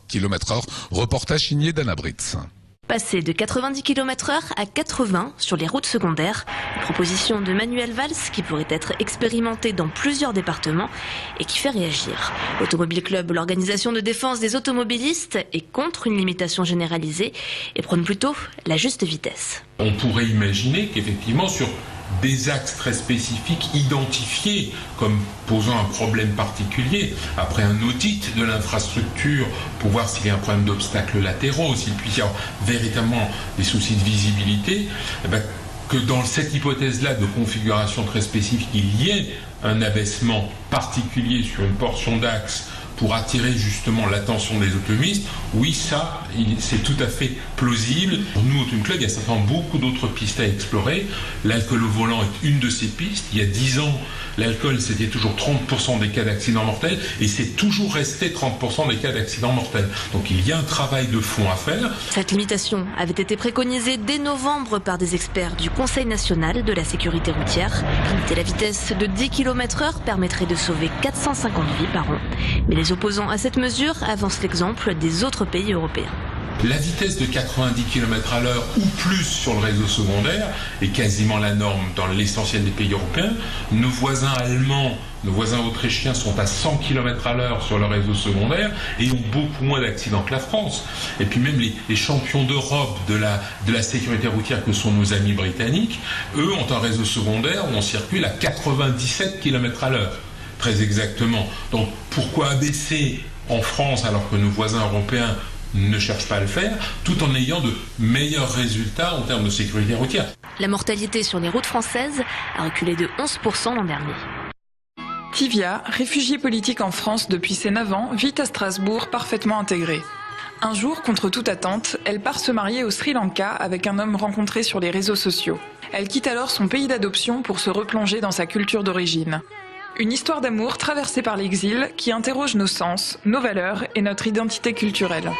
km/h. Reportage signé d'Anna Britz. Passer de 90 km/h à 80 sur les routes secondaires, une proposition de Manuel Valls qui pourrait être expérimentée dans plusieurs départements et qui fait réagir. L'Automobile Club, l'organisation de défense des automobilistes, est contre une limitation généralisée et prône plutôt la juste vitesse. On pourrait imaginer qu'effectivement sur des axes très spécifiques identifiés comme posant un problème particulier, après un audit de l'infrastructure pour voir s'il y a un problème d'obstacles latéraux, s'il puisse y avoir véritablement des soucis de visibilité, que dans cette hypothèse-là de configuration très spécifique, il y ait un abaissement particulier sur une portion d'axe pour attirer justement l'attention des automobilistes, oui, ça, c'est tout à fait plausible. Pour nous, Automobile Club, il y a certainement beaucoup d'autres pistes à explorer. L'alcool au volant est une de ces pistes. Il y a 10 ans, l'alcool, c'était toujours 30% des cas d'accidents mortels, et c'est toujours resté 30% des cas d'accidents mortels. Donc il y a un travail de fond à faire. Cette limitation avait été préconisée dès novembre par des experts du Conseil national de la sécurité routière. Limiter la vitesse de 10 km/h permettrait de sauver 450 vies par an. Mais les opposants à cette mesure avancent l'exemple des autres pays européens. La vitesse de 90 km/h ou plus sur le réseau secondaire est quasiment la norme dans l'essentiel des pays européens. Nos voisins allemands, nos voisins autrichiens sont à 100 km/h sur le réseau secondaire et ont beaucoup moins d'accidents que la France. Et puis même les champions d'Europe de la sécurité routière que sont nos amis britanniques, eux ont un réseau secondaire où on circule à 97 km/h. Très exactement. Donc pourquoi abaisser en France alors que nos voisins européens ne cherchent pas à le faire, tout en ayant de meilleurs résultats en termes de sécurité routière? La mortalité sur les routes françaises a reculé de 11% l'an dernier. Tivia, réfugiée politique en France depuis ses 9 ans, vit à Strasbourg parfaitement intégrée. Un jour, contre toute attente, elle part se marier au Sri Lanka avec un homme rencontré sur les réseaux sociaux. Elle quitte alors son pays d'adoption pour se replonger dans sa culture d'origine. Une histoire d'amour traversée par l'exil qui interroge nos sens, nos valeurs et notre identité culturelle.